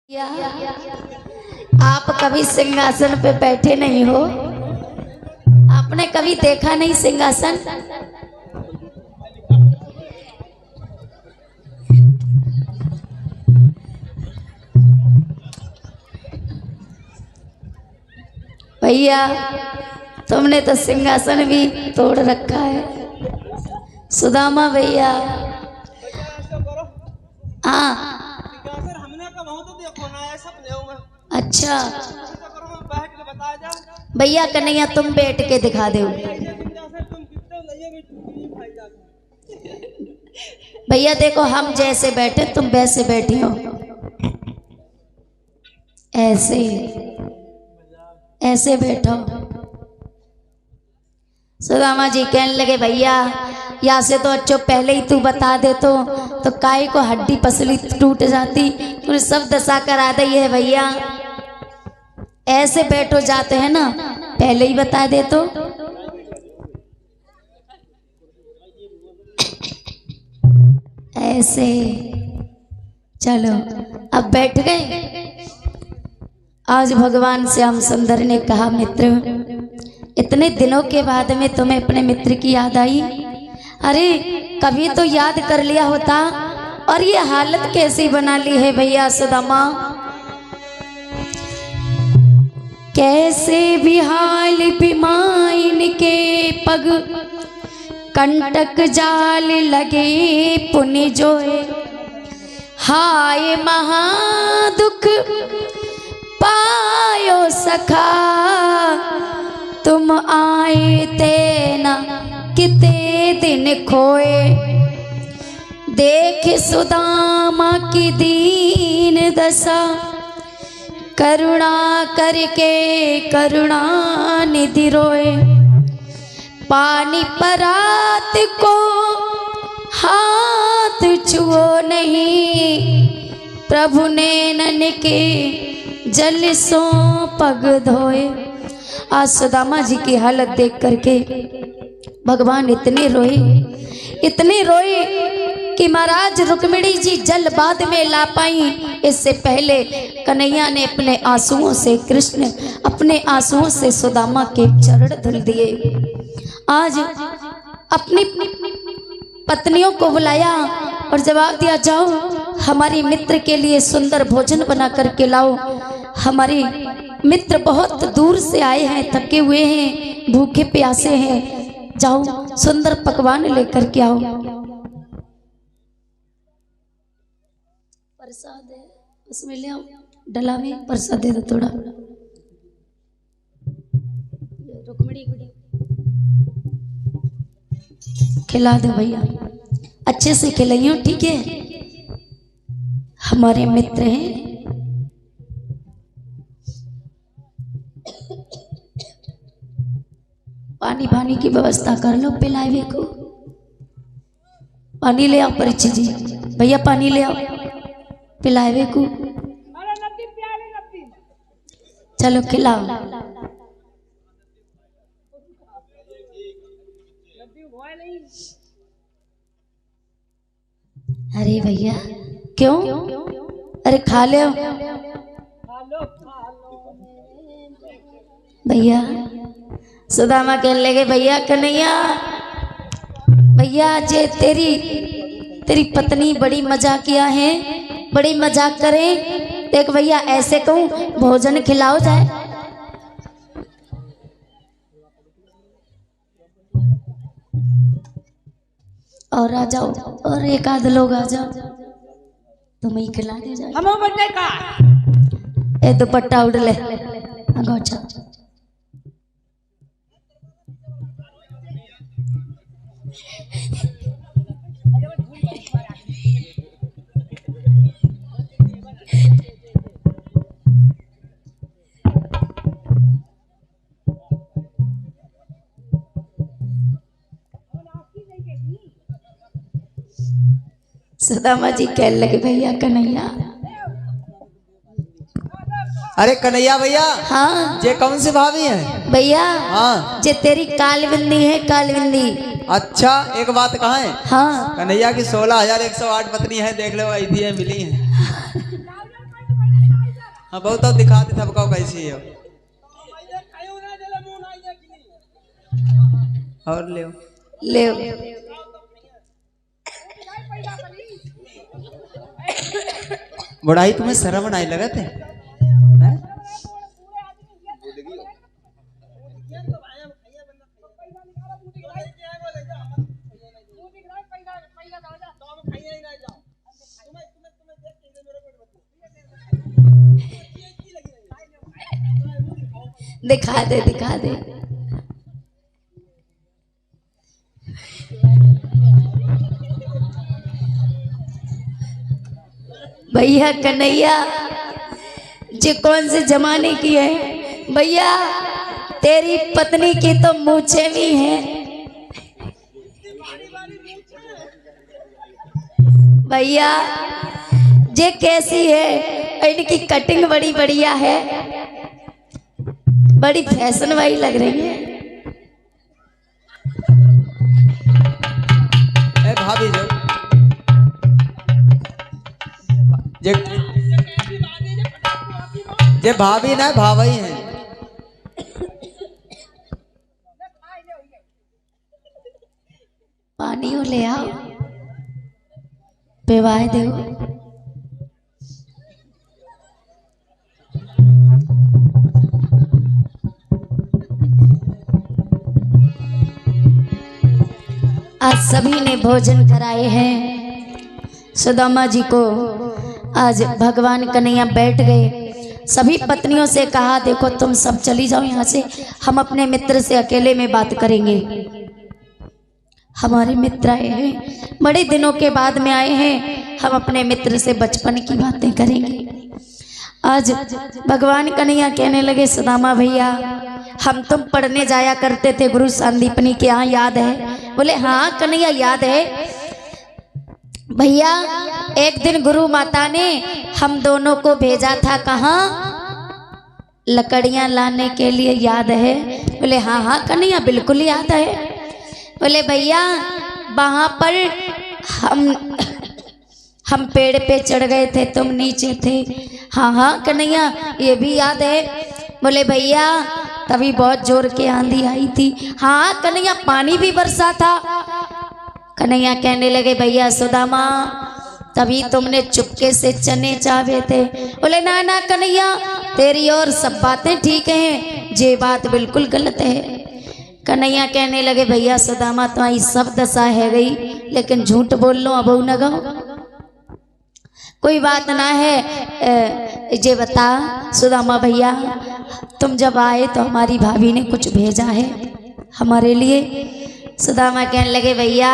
आप कभी सिंहासन पे बैठे नहीं हो? आपने कभी देखा नहीं सिंहासन? भैया तुमने तो सिंहासन भी तोड़ रखा है। सुदामा भैया, हाँ अच्छा भैया कन्हैया तुम बैठ के दिखा दो। भैया देखो हम जैसे बैठे तुम वैसे बैठी हो, ऐसे ऐसे बैठो। सुदामा जी कहने लगे भैया यहाँ से तो अच्छो पहले ही तू बता दे तो काहे को हड्डी पसली टूट जाती। तूने सब दशा करा दी है भैया, ऐसे बैठो जाते हैं ना, पहले ही बता दे तो। ऐसे चलो अब बैठ गए। आज भगवान श्याम सुंदर ने कहा मित्र इतने दिनों के बाद में तुम्हें अपने मित्र की याद आई? अरे कभी तो याद कर लिया होता, और ये हालत कैसी बना ली है भैया सुदामा। कैसे भी हाल बिमाइन के पग कंटक जाल लगे पुनि जोए। हाय महादुख पायो सखा तुम आए तेना किते दिन खोए। देख सुदामा की दीन दशा करुणा करके करुणा निधि रोए। पानी परात को हाथ छुओ नहीं प्रभु ने नन के जल सो पग धोए। आज सुदामा जी की हालत देख करके भगवान इतने रोए कि महाराज रुक्मिणी जी जल बाद में ला पाई। इससे पहले कन्हैया ने अपने आंसुओं से कृष्ण अपने आंसुओं से सुदामा के चरण धुल दिए। आज अपनी पत्नियों को बुलाया और जवाब दिया जाओ हमारी मित्र के लिए सुंदर भोजन बना करके लाओ। हमारे मित्र बहुत दूर से आए हैं, थके हुए हैं, भूखे प्यासे हैं, जाओ सुंदर पकवान लेकर के आओ। प्रसाद है उसमें ले आओ, डला में प्रसाद दे दो थोड़ा। रुक्मिणी खिला दो भैया, अच्छे से खिलाइयो ठीक है, हमारे मित्र हैं। पानी की व्यवस्था कर लो, पिलावे को पानी ले आओ। परीक्षित जी भैया पानी ले आओ पिलावे को, चलो खिलाओ। अरे भैया क्यों? अरे खा ले भैया। सुदामा कहने लगे भैया कन्हैया भैया जे तेरी पत्नी बड़ी मजाकिया है, बड़ी मजाक करे। देख भैया ऐसे कहूँ भोजन खिलाओ जाए। और आ जाओ और एक आध लोग आ जाओ, तुम ही खिला दे जाओ। हम बच्चे का ए दुपट्टा उड़ ले अच्छा। सुदामा जी कहने लगे भैया कन्हैया। अरे कन्हैया भैया, हाँ ये कौन सी भाभी है भैया? हाँ जे तेरी कालविंदी है कालविंदी। अच्छा एक बात कहाँ है? हाँ कन्हैया की 16,108 पत्नी है, देख लो ऐसी है मिली है। हाँ बहुत तो दिखाते सबको कैसी है। और ले ले बुढ़ाई तुम्हें शर्म नहीं लगा थे? दिखा दे दिखा दे। भैया कन्हैया जे कौन से जमाने की है भैया, तेरी पत्नी की तो मूछें भी हैं भैया। जे कैसी है, इनकी कटिंग बड़ी बढ़िया है, बड़ी फैशन वाली लग रही है। ए भाभी जो जे भाभी ना भावई है। पानी हो ले आओ, पिवाए दो। आज सभी ने भोजन कराए हैं सुदामा जी को। आज भगवान कन्हैया बैठ गए, सभी पत्नियों से कहा देखो तुम सब चली जाओ यहाँ से, हम अपने मित्र से अकेले में बात करेंगे। हमारे मित्र आए हैं, बड़े दिनों के बाद में आए हैं, हम अपने मित्र से बचपन की बातें करेंगे। आज भगवान कन्हैया कहने लगे सुदामा भैया, हम तुम पढ़ने जाया करते थे गुरु संदीपनी के यहाँ, याद है? बोले हाँ कन्हैया याद है भैया। एक दिन गुरु माता ने हम दोनों को भेजा था कहाँ, लकड़ियाँ लाने के लिए, याद है? बोले हाँ हाँ कन्हैया बिल्कुल याद है। बोले भैया वहाँ पर हम पेड़ पे चढ़ गए थे, तुम नीचे थे। हाँ हाँ कन्हैया ये भी याद है। बोले भैया तभी बहुत जोर के आंधी आई थी। हाँ कन्हैया पानी भी बरसा था। कन्हैया कहने लगे भैया सुदामा तभी तुमने चुपके से चने चाहे थे। बोले ना ना कन्हैया तेरी और सब बातें ठीक हैं, ये बात बिल्कुल गलत है। कन्हैया कहने लगे भैया सुदामा तुम्हारी सब दशा है गई, लेकिन झूठ बोल लो अब न गाओ, कोई बात ना है। ये बता सुदामा भैया तुम जब आए तो हमारी भाभी ने कुछ भेजा है हमारे लिए? सुदामा कहने लगे भैया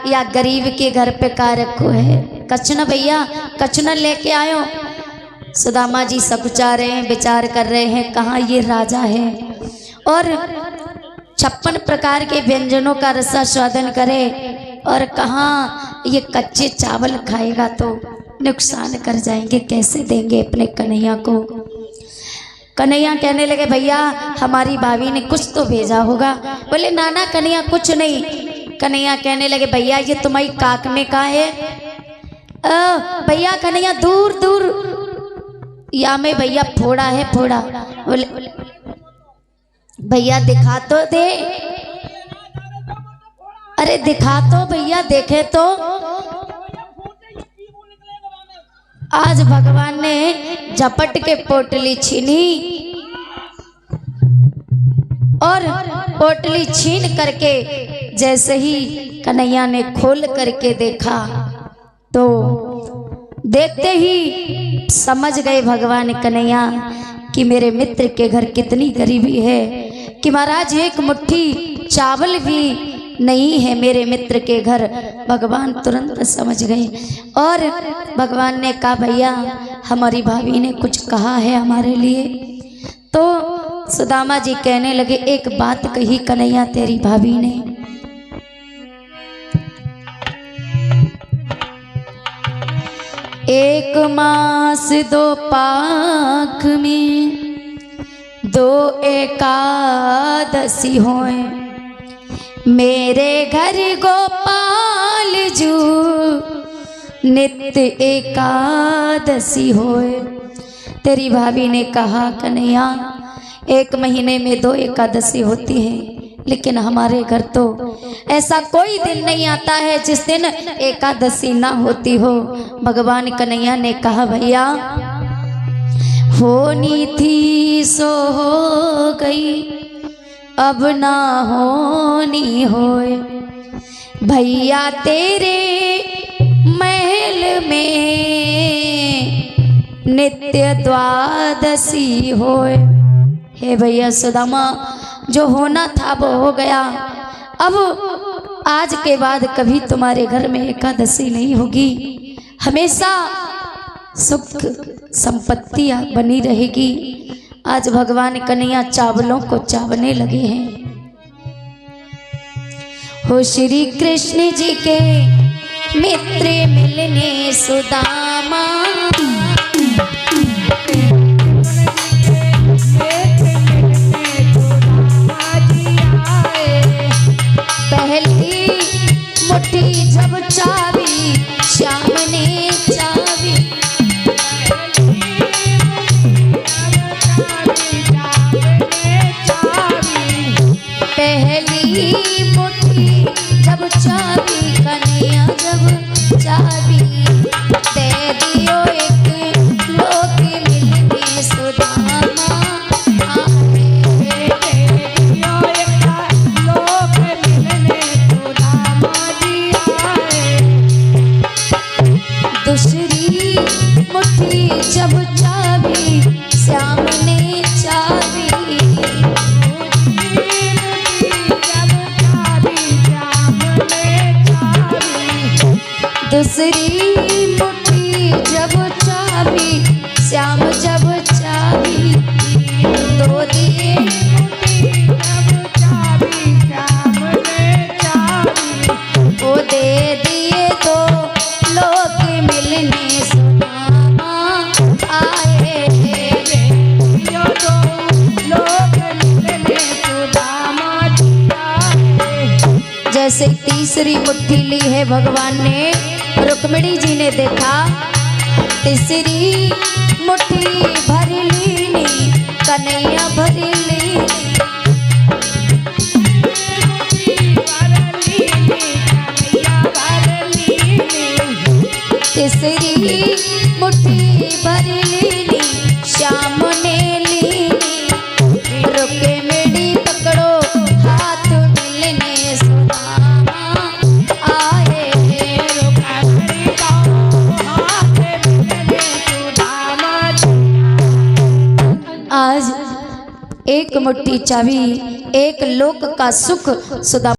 या गरीब के घर पे का रखो है, कचना भैया कचना लेके आयो। सुदामा जी सकुचा रहे हैं, विचार कर रहे हैं कहाँ ये राजा है और 56 प्रकार के व्यंजनों का रसास्वादन करे, और कहाँ ये कच्चे चावल खाएगा तो नुकसान कर जाएंगे, कैसे देंगे अपने कन्हैया को। कन्हैया कहने लगे भैया हमारी भाभी ने कुछ तो भेजा होगा। बोले नाना कन्हैया कुछ नहीं। कन्हैया कहने लगे भैया ये तुम्हारी काक में का है? भैया कन्हैया दूर दूर या में भैया फोड़ा है फोड़ा। बोले भैया दिखा तो दे, अरे दिखा तो भैया देखे तो। आज भगवान ने झपट के पोटली छीनी और पोटली छीन करके जैसे ही कन्हैया ने खोल करके देखा तो देखते ही समझ गए भगवान कन्हैया कि मेरे मित्र के घर कितनी गरीबी है, कि महाराज एक मुट्ठी चावल भी नहीं है मेरे मित्र के घर। भगवान तुरंत समझ गए और भगवान ने कहा भैया हमारी भाभी ने कुछ कहा है हमारे लिए। तो सुदामा जी कहने लगे एक बात कही कन्हैया तेरी भाभी ने। एक मास 2 पाख में 2 एकादशी होए, मेरे घर गोपाल जू नित्य एकादशी होए। तेरी भाभी ने कहा कन्हैया 1 महीने में 2 एकादशी होती है, लेकिन हमारे घर तो ऐसा कोई दिन नहीं आता है जिस दिन एकादशी ना होती हो। भगवान कन्हैया ने कहा भैया होनी थी सो हो गई, अब ना होनी होए। भैया तेरे महल में नित्य द्वादशी होए। हे भैया सुदामा, जो होना था वो हो गया। अब आज के बाद कभी तुम्हारे घर में एकादशी नहीं होगी, हमेशा सुख संपत्ति बनी रहेगी। आज भगवान कन्हैया चावलों को चावने लगे हैं। हो श्री कृष्ण जी के मित्र मिलने सुदामा, पहली मुट्ठी जब चाबी श्याम ने चाबी, पहली मुट्ठी जब चाबी कन्हैया जब चाबी, दे दियो एक लोक मिलने सुदामा आए, दे दियो एक लोक मिलने सुदामा जी आए। दूसरी मुट्ठी जब चाबी श्याम ने चाबी, दूसरी मुट्ठी जब चाबी श्याम जब चाबी, 2 दिए मुट्ठी जब चाबी श्याम ने चाबी, वो दे दिए 2 लोक मिलने सुदामा आए, दियो 2 लोक मिलने सुदामा जी आए। जैसे तीसरी मुट्ठी ली है भगवान ने, रुक्मिणी जी ने देखा तीसरी मुट्ठी भर लीनी कन्हैया भर लीनी, तीसरी मुट्ठी भर लीनी श्याम ने लीनी, रुक्मिणी पकड़ो हाथ मिलने सुदामा आए, आज 1 मुट्ठी चाबी 1 लोक का सुख सुदामा